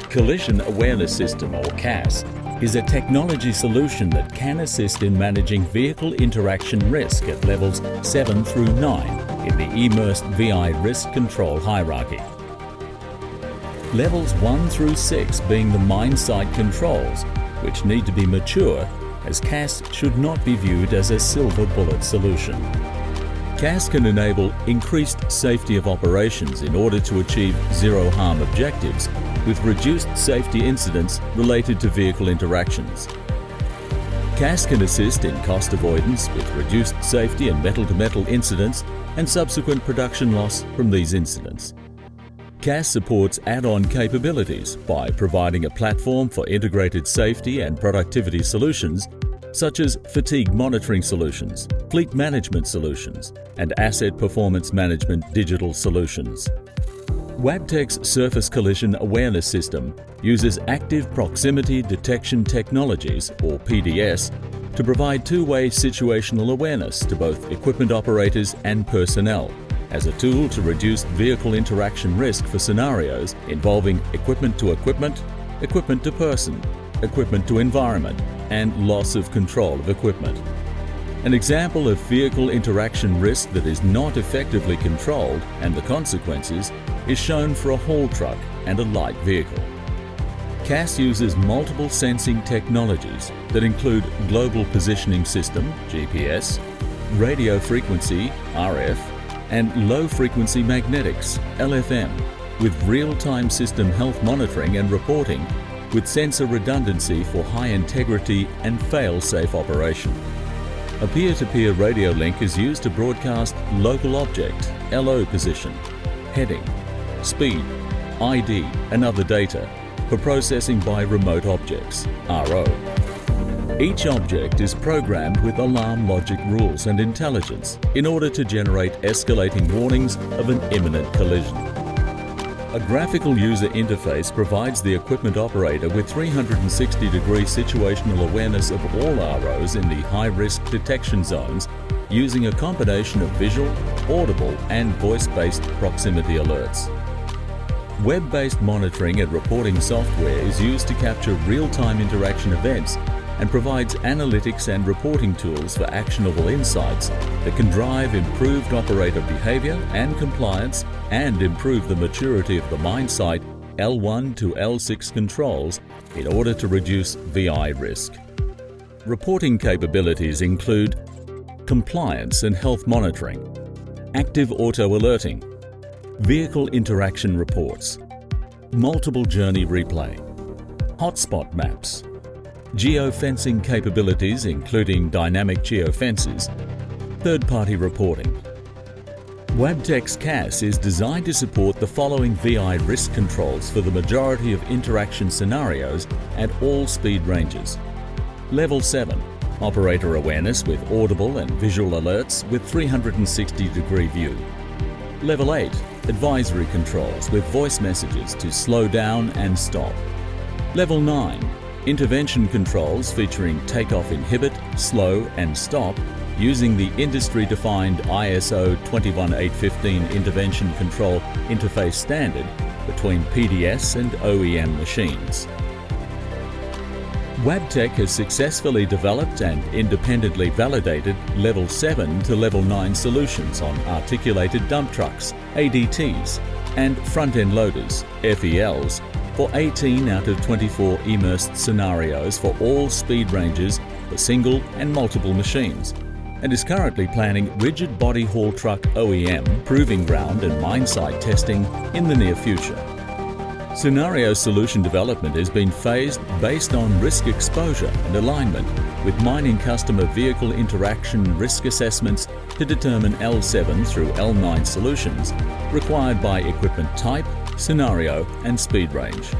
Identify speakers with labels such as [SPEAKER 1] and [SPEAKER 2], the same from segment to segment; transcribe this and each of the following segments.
[SPEAKER 1] Collision Awareness System, or CAS, is a technology solution that can assist in managing vehicle interaction risk at levels 7 through 9 in the immersed VI risk control hierarchy. Levels 1 through 6 being the mine-site controls, which need to be mature, as CAS should not be viewed as a silver bullet solution. CAS can enable increased safety of operations in order to achieve zero harm objectives with reduced safety incidents related to vehicle interactions. CAS can assist in cost avoidance with reduced safety and metal-to-metal incidents and subsequent production loss from these incidents. CAS supports add-on capabilities by providing a platform for integrated safety and productivity solutions such as fatigue monitoring solutions, fleet management solutions, and asset performance management digital solutions. Wabtec's Surface Collision Awareness System uses active proximity detection technologies, or PDS, to provide two-way situational awareness to both equipment operators and personnel, as a tool to reduce vehicle interaction risk for scenarios involving equipment to equipment, equipment to person, equipment to environment, and loss of control of equipment. An example of vehicle interaction risk that is not effectively controlled and the consequences is shown for a haul truck and a light vehicle. CAS uses multiple sensing technologies that include Global Positioning System, GPS, radio frequency, RF, and low-frequency magnetics, LFM, with real-time system health monitoring and reporting with sensor redundancy for high integrity and fail-safe operation. A peer-to-peer radio link is used to broadcast local object, LO position, heading, speed, ID and other data for processing by remote objects, RO. Each object is programmed with alarm logic rules and intelligence in order to generate escalating warnings of an imminent collision. A graphical user interface provides the equipment operator with 360-degree situational awareness of all ROs in the high-risk detection zones using a combination of visual, audible and voice-based proximity alerts. Web-based monitoring and reporting software is used to capture real-time interaction events and provides analytics and reporting tools for actionable insights that can drive improved operator behavior and compliance and improve the maturity of the mine site L1 to L6 controls in order to reduce VI risk. Reporting capabilities include compliance and health monitoring, active auto alerting, vehicle interaction reports, multiple journey replay, hotspot maps, geofencing capabilities including dynamic geofences, third-party reporting. Wabtec's CAS is designed to support the following VI risk controls for the majority of interaction scenarios at all speed ranges. Level 7, operator awareness with audible and visual alerts with 360-degree view. Level 8, advisory controls with voice messages to slow down and stop. Level 9, intervention controls featuring takeoff inhibit, slow and stop using the industry-defined ISO 21815 intervention control interface standard between PDS and OEM machines. Wabtec has successfully developed and independently validated Level 7 to Level 9 solutions on articulated dump trucks, ADTs, and front-end loaders, FELs, for 18 out of 24 immersed scenarios for all speed ranges for single and multiple machines, and is currently planning rigid body haul truck OEM proving ground and mine site testing in the near future. Scenario solution development has been phased based on risk exposure and alignment with mining customer vehicle interaction risk assessments to determine L7 through L9 solutions required by equipment type, scenario and speed range.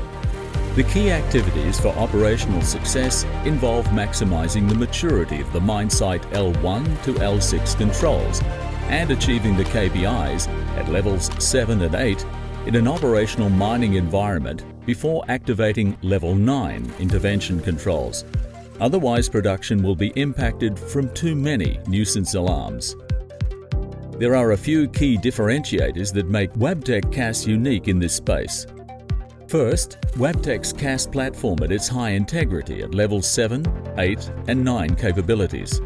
[SPEAKER 1] The key activities for operational success involve maximizing the maturity of the mine site L1 to L6 controls and achieving the KPIs at levels 7 and 8 in an operational mining environment before activating Level 9 intervention controls. Otherwise, production will be impacted from too many nuisance alarms. There are a few key differentiators that make Wabtec CAS unique in this space. First, Wabtec's CAS platform at its high integrity at levels 7, 8 and 9 capabilities.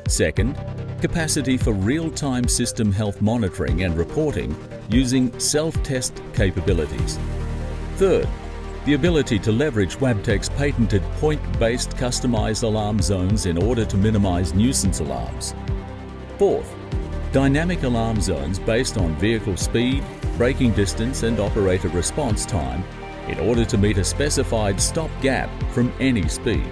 [SPEAKER 1] Second, capacity for real-time system health monitoring and reporting using self-test capabilities. Third, the ability to leverage Wabtec's patented point-based customized alarm zones in order to minimize nuisance alarms. Fourth, dynamic alarm zones based on vehicle speed, braking distance and operator response time in order to meet a specified stop gap from any speed.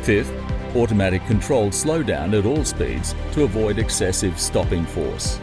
[SPEAKER 1] Fifth, automatic controlled slowdown at all speeds to avoid excessive stopping force.